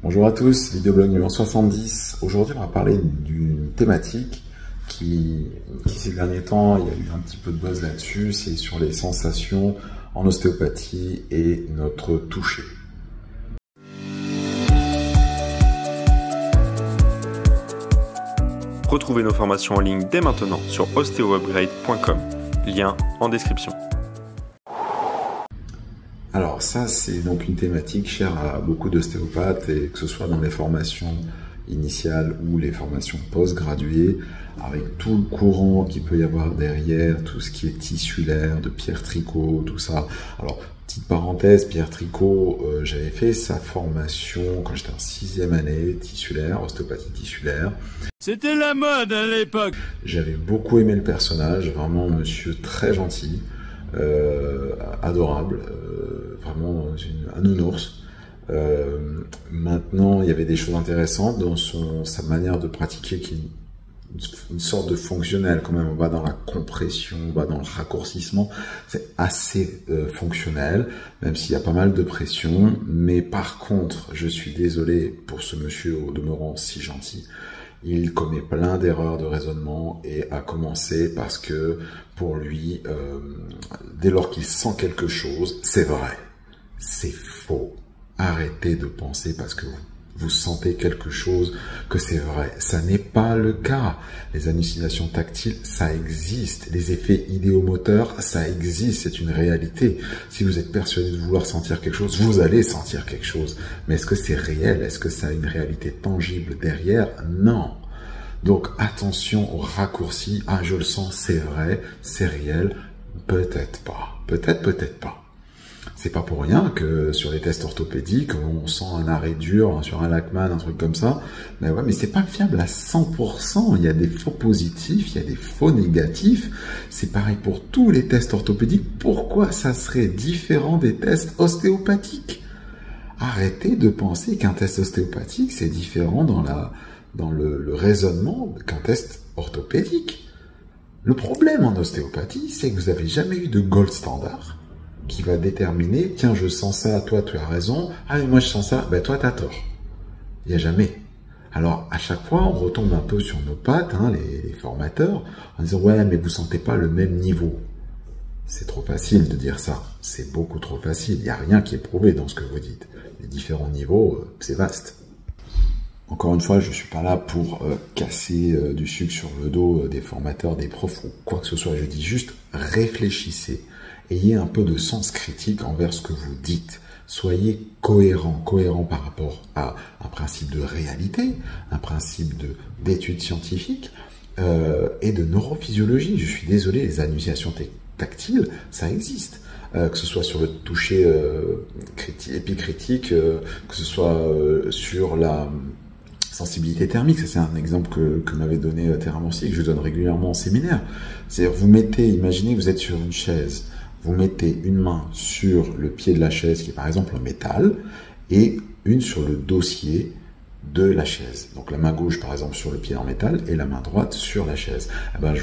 Bonjour à tous, vidéoblog numéro 70. Aujourd'hui, on va parler d'une thématique qui ces derniers temps, il y a eu un petit peu de buzz là-dessus, c'est sur les sensations en ostéopathie et notre toucher. Retrouvez nos formations en ligne dès maintenant sur osteoupgrade.com, lien en description. Alors ça, c'est donc une thématique chère à beaucoup d'ostéopathes, et que ce soit dans les formations initiales ou les formations post-graduées, avec tout le courant qu'il peut y avoir derrière, tout ce qui est tissulaire, de Pierre Tricot, tout ça. Alors, petite parenthèse, Pierre Tricot, j'avais fait sa formation quand j'étais en 6e année, tissulaire, ostéopathie tissulaire. C'était la mode à l'époque. J'avais beaucoup aimé le personnage, vraiment monsieur très gentil, adorable, vraiment un nounours. Maintenant, il y avait des choses intéressantes dans sa manière de pratiquer, qui est une sorte de fonctionnel quand même. On va dans la compression, on va dans le raccourcissement. C'est assez fonctionnel, même s'il y a pas mal de pression. Mais par contre, je suis désolé pour ce monsieur au demeurant si gentil. Il commet plein d'erreurs de raisonnement, et à commencer parce que pour lui, dès lors qu'il sent quelque chose, c'est vrai, c'est faux. Arrêtez de penser parce que vous sentez quelque chose que c'est vrai. Ça n'est pas le cas. Les hallucinations tactiles, ça existe. Les effets idéomoteurs, ça existe. C'est une réalité. Si vous êtes persuadé de vouloir sentir quelque chose, vous allez sentir quelque chose. Mais est-ce que c'est réel? Est-ce que ça a une réalité tangible derrière? Non. Donc attention aux raccourcis. Ah, je le sens, c'est vrai, c'est réel. Peut-être pas. Peut-être pas. C'est pas pour rien que sur les tests orthopédiques, on sent un arrêt dur sur un Lachman, un truc comme ça. Mais ouais, mais c'est pas fiable à 100%. Il y a des faux positifs, il y a des faux négatifs. C'est pareil pour tous les tests orthopédiques. Pourquoi ça serait différent des tests ostéopathiques? Arrêtez de penser qu'un test ostéopathique, c'est différent dans le raisonnement qu'un test orthopédique. Le problème en ostéopathie, c'est que vous n'avez jamais eu de gold standard qui va déterminer, tiens, je sens ça, toi, tu as raison, ah, mais moi, je sens ça, ben, toi, tu as tort. Il n'y a jamais. Alors, à chaque fois, on retombe un peu sur nos pattes, hein, les formateurs, en disant, ouais, mais vous sentez pas le même niveau. C'est trop facile de dire ça. C'est beaucoup trop facile. Il n'y a rien qui est prouvé dans ce que vous dites. Les différents niveaux, c'est vaste. Encore une fois, je ne suis pas là pour casser du sucre sur le dos des formateurs, des profs ou quoi que ce soit. Je dis juste, réfléchissez. Ayez un peu de sens critique envers ce que vous dites. Soyez cohérent par rapport à un principe de réalité, un principe d'études scientifiques et de neurophysiologie. Je suis désolé, les hallucinations tactiles, ça existe. Que ce soit sur le toucher épicritique, que ce soit sur la sensibilité thermique. Ça, c'est un exemple que m'avait donné Terra Morsi, que je donne régulièrement en séminaire. C'est-à-dire, vous mettez, imaginez que vous êtes sur une chaise, vous mettez une main sur le pied de la chaise, qui est par exemple en métal, et une sur le dossier de la chaise. Donc la main gauche, par exemple, sur le pied en métal, et la main droite sur la chaise. Eh ben,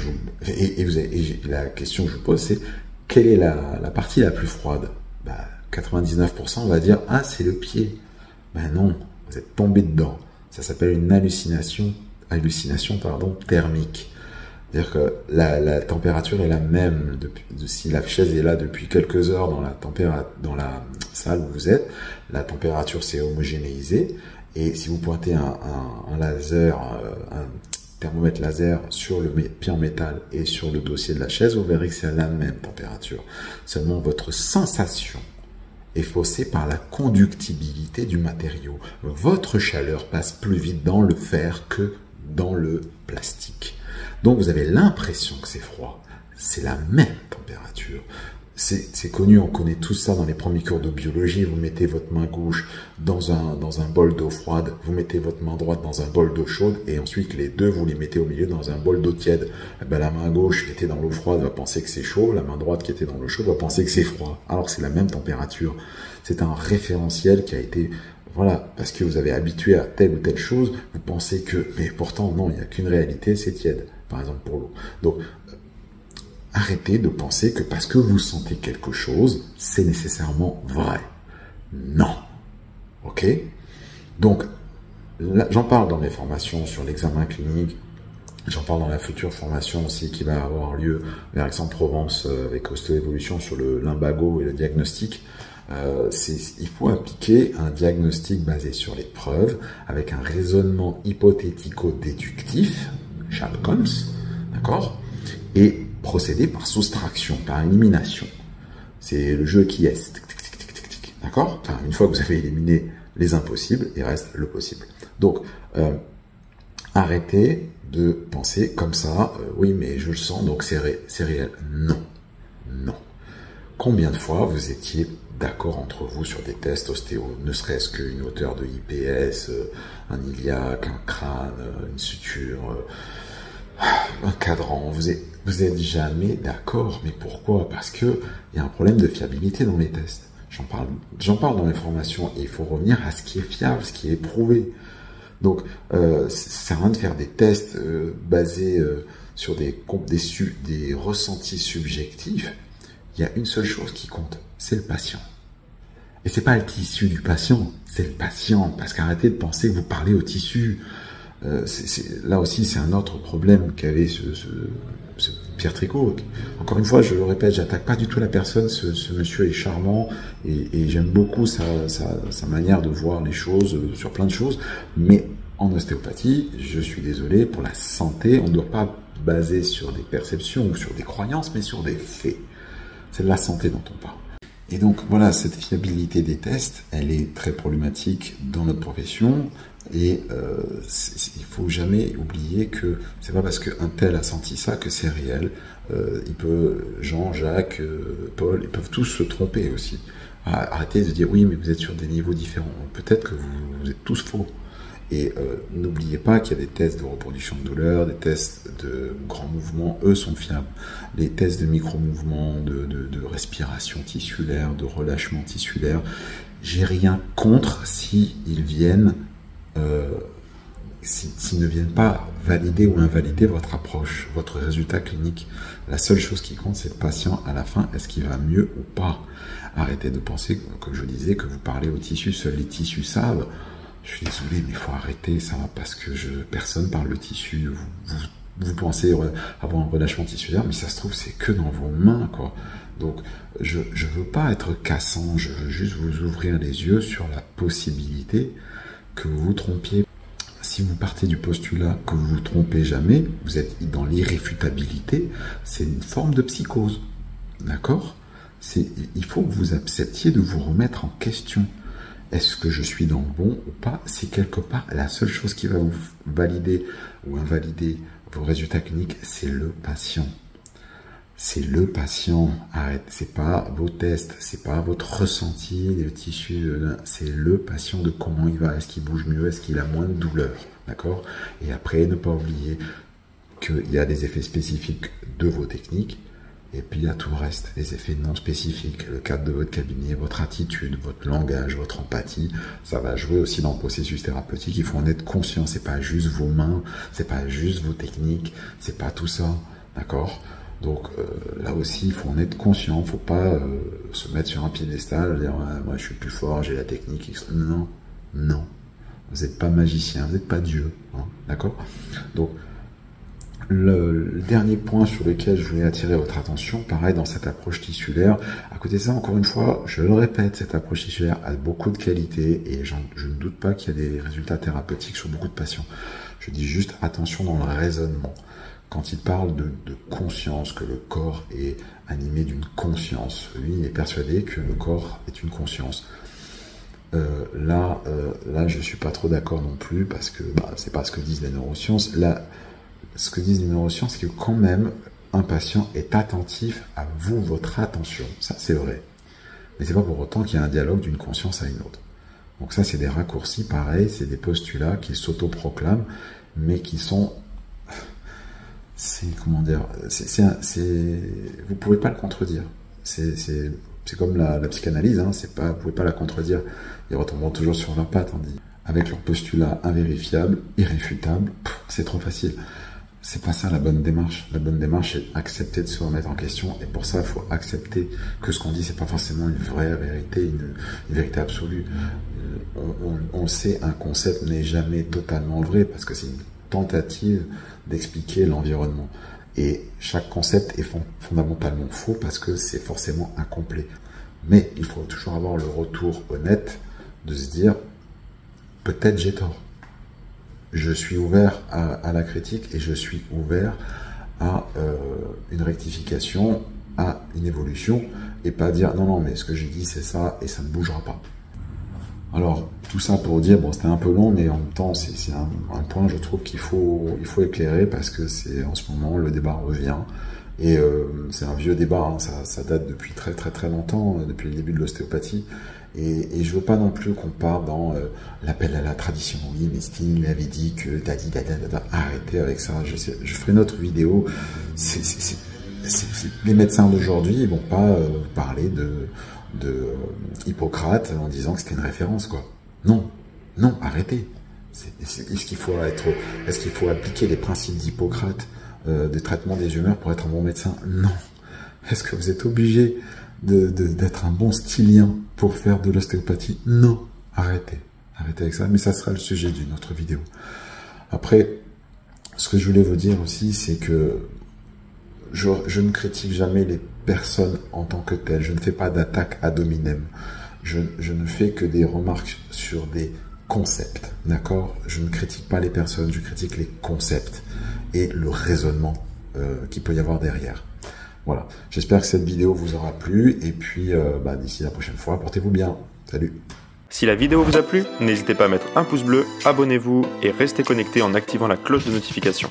la question que je vous pose, c'est quelle est la partie la plus froide? 99% va dire, ah, c'est le pied. Ben non, vous êtes tombé dedans. Ça s'appelle une hallucination thermique. C'est-à-dire que la température est la même si la chaise est là depuis quelques heures dans la salle où vous êtes, la température s'est homogénéisée, et si vous pointez un laser, un thermomètre laser sur le pied en métal et sur le dossier de la chaise, vous verrez que c'est la même température. Seulement votre sensation est faussée par la conductibilité du matériau. Votre chaleur passe plus vite dans le fer que dans le plastique. Donc vous avez l'impression que c'est froid. C'est la même température. C'est connu, on connaît tout ça dans les premiers cours de biologie. Vous mettez votre main gauche dans un bol d'eau froide, vous mettez votre main droite dans un bol d'eau chaude, et ensuite les deux, vous les mettez au milieu dans un bol d'eau tiède. Eh ben, la main gauche qui était dans l'eau froide va penser que c'est chaud, la main droite qui était dans l'eau chaude va penser que c'est froid. Alors c'est la même température. C'est un référentiel qui a été... Voilà, parce que vous avez habitué à telle ou telle chose, vous pensez que... Mais pourtant, non, il n'y a qu'une réalité, c'est tiède, par exemple pour l'eau. Donc, arrêtez de penser que parce que vous sentez quelque chose, c'est nécessairement vrai. Non. Ok? Donc, j'en parle dans mes formations sur l'examen clinique, j'en parle dans la future formation aussi qui va avoir lieu vers Aix-en-Provence avec Ostéo-Évolution sur le lumbago et le diagnostic. Il faut appliquer un diagnostic basé sur les preuves avec un raisonnement hypothético-déductif, Sherlock Holmes, d'accord, et procéder par soustraction, par élimination. C'est le jeu qui est, d'accord. Enfin, une fois que vous avez éliminé les impossibles, il reste le possible. Donc, arrêtez de penser comme ça, oui, mais je le sens, donc c'est réel. Non, non. Combien de fois vous étiez d'accord entre vous sur des tests ostéo, ne serait-ce qu'une hauteur de IPS, un iliaque, un crâne, une suture, un cadran, vous êtes jamais d'accord. Mais pourquoi? Parce que il y a un problème de fiabilité dans les tests. J'en parle dans les formations, et il faut revenir à ce qui est fiable, ce qui est prouvé. Donc, ça sert à rien de faire des tests basés sur des ressentis subjectifs. Il y a une seule chose qui compte, c'est le patient. Et c'est pas le tissu du patient, c'est le patient. Parce qu'arrêtez de penser que vous parlez au tissu. Là aussi, c'est un autre problème qu'avait ce Pierre Tricot. Encore une fois, je le répète, j'attaque pas du tout la personne. Ce monsieur est charmant et j'aime beaucoup sa manière de voir les choses sur plein de choses. Mais en ostéopathie, je suis désolé, pour la santé, on ne doit pas baser sur des perceptions ou sur des croyances, mais sur des faits. C'est de la santé dont on parle. Et donc voilà, cette fiabilité des tests, elle est très problématique dans notre profession. Et il faut jamais oublier que c'est pas parce qu'un tel a senti ça que c'est réel. Jean, Jacques, Paul, ils peuvent tous se tromper aussi. Arrêtez de dire oui, mais vous êtes sur des niveaux différents. Peut-être que vous êtes tous faux. Et n'oubliez pas qu'il y a des tests de reproduction de douleur, des tests de grands mouvements, eux sont fiables. Les tests de micro-mouvements, de respiration tissulaire, de relâchement tissulaire, j'ai rien contre s'ils viennent, s'ils ne viennent pas valider ou invalider votre approche, votre résultat clinique. La seule chose qui compte, c'est le patient à la fin, est-ce qu'il va mieux ou pas. Arrêtez de penser, comme je disais, que vous parlez aux tissus, seuls les tissus savent. Je suis désolé, mais il faut arrêter ça, parce que personne parle le tissu. Vous pensez avoir un relâchement tissulaire, mais ça se trouve, c'est que dans vos mains, quoi. Donc, je veux pas être cassant, je veux juste vous ouvrir les yeux sur la possibilité que vous vous trompiez. Si vous partez du postulat que vous vous trompez jamais, vous êtes dans l'irréfutabilité, c'est une forme de psychose. D'accord? Il faut que vous acceptiez de vous remettre en question. Est-ce que je suis dans le bon ou pas? Si quelque part, la seule chose qui va vous valider ou invalider vos résultats cliniques, c'est le patient. C'est le patient. Arrête, c'est pas vos tests, c'est pas votre ressenti, le tissu, c'est le patient, de comment il va, est-ce qu'il bouge mieux, est-ce qu'il a moins de douleur, d'accord? Et après, ne pas oublier qu'il y a des effets spécifiques de vos techniques, et puis il y a tout le reste, les effets non spécifiques, le cadre de votre cabinet, votre attitude, votre langage, votre empathie, ça va jouer aussi dans le processus thérapeutique. Il faut en être conscient, c'est pas juste vos mains, c'est pas juste vos techniques, c'est pas tout ça, d'accord? Donc là aussi, il faut en être conscient, il ne faut pas se mettre sur un piédestal, dire moi je suis plus fort, j'ai la technique. Non, non, vous n'êtes pas magicien, vous n'êtes pas Dieu, hein, d'accord? Donc le dernier point sur lequel je voulais attirer votre attention, pareil dans cette approche tissulaire, à côté de ça, encore une fois, je le répète, cette approche tissulaire a beaucoup de qualités et je ne doute pas qu'il y a des résultats thérapeutiques sur beaucoup de patients. Je dis juste attention dans le raisonnement. Quand il parle de conscience, que le corps est animé d'une conscience, lui il est persuadé que le corps est une conscience. Là, je suis pas trop d'accord non plus, parce que c'est pas ce que disent les neurosciences. Là, ce que disent les neurosciences, c'est que quand même, un patient est attentif à vous, votre attention. Ça, c'est vrai. Mais c'est pas pour autant qu'il y a un dialogue d'une conscience à une autre. Donc ça, c'est des raccourcis, pareil, c'est des postulats qui s'autoproclament, mais qui sont... comment dire, vous pouvez pas le contredire. C'est comme la psychanalyse, hein, vous pouvez pas la contredire. Ils retomberont toujours sur leurs pattes, on dit. Avec leurs postulats invérifiables, irréfutables, c'est trop facile. C'est pas ça la bonne démarche. La bonne démarche, c'est accepter de se remettre en question. Et pour ça, il faut accepter que ce qu'on dit, c'est pas forcément une vraie vérité, une vérité absolue. On sait, un concept n'est jamais totalement vrai parce que c'est une tentative d'expliquer l'environnement. Et chaque concept est fondamentalement faux parce que c'est forcément incomplet. Mais il faut toujours avoir le retour honnête de se dire, peut-être j'ai tort. Je suis ouvert à la critique et je suis ouvert à une rectification, à une évolution, et pas dire non, mais ce que j'ai dit c'est ça et ça ne bougera pas. Alors, tout ça pour dire, bon, c'était un peu long, mais en même temps, c'est un point, je trouve qu'il faut éclairer parce que c'est en ce moment, le débat revient. Et c'est un vieux débat, hein, ça date depuis très très très longtemps, depuis le début de l'ostéopathie. Et je veux pas non plus qu'on parte dans l'appel à la tradition. Oui, mais Sting il avait dit que arrêtez avec ça. Je ferai une autre vidéo. Les médecins d'aujourd'hui, ils vont pas parler de Hippocrate en disant que c'était une référence, quoi. Non, arrêtez. Est-ce qu'il faut appliquer les principes d'Hippocrate de traitement des humeurs pour être un bon médecin? Non. Est-ce que vous êtes obligé d'être un bon stylien pour faire de l'ostéopathie? Non. Arrêtez avec ça, mais ça sera le sujet d'une autre vidéo. Après, ce que je voulais vous dire aussi, c'est que je ne critique jamais les personnes en tant que telles. Je ne fais pas d'attaque ad hominem. Je ne fais que des remarques sur des concepts, d'accord? Je ne critique pas les personnes, je critique les concepts et le raisonnement qu'il peut y avoir derrière. Voilà, j'espère que cette vidéo vous aura plu et puis d'ici la prochaine fois, portez-vous bien. Salut! Si la vidéo vous a plu, n'hésitez pas à mettre un pouce bleu, abonnez-vous et restez connecté en activant la cloche de notification.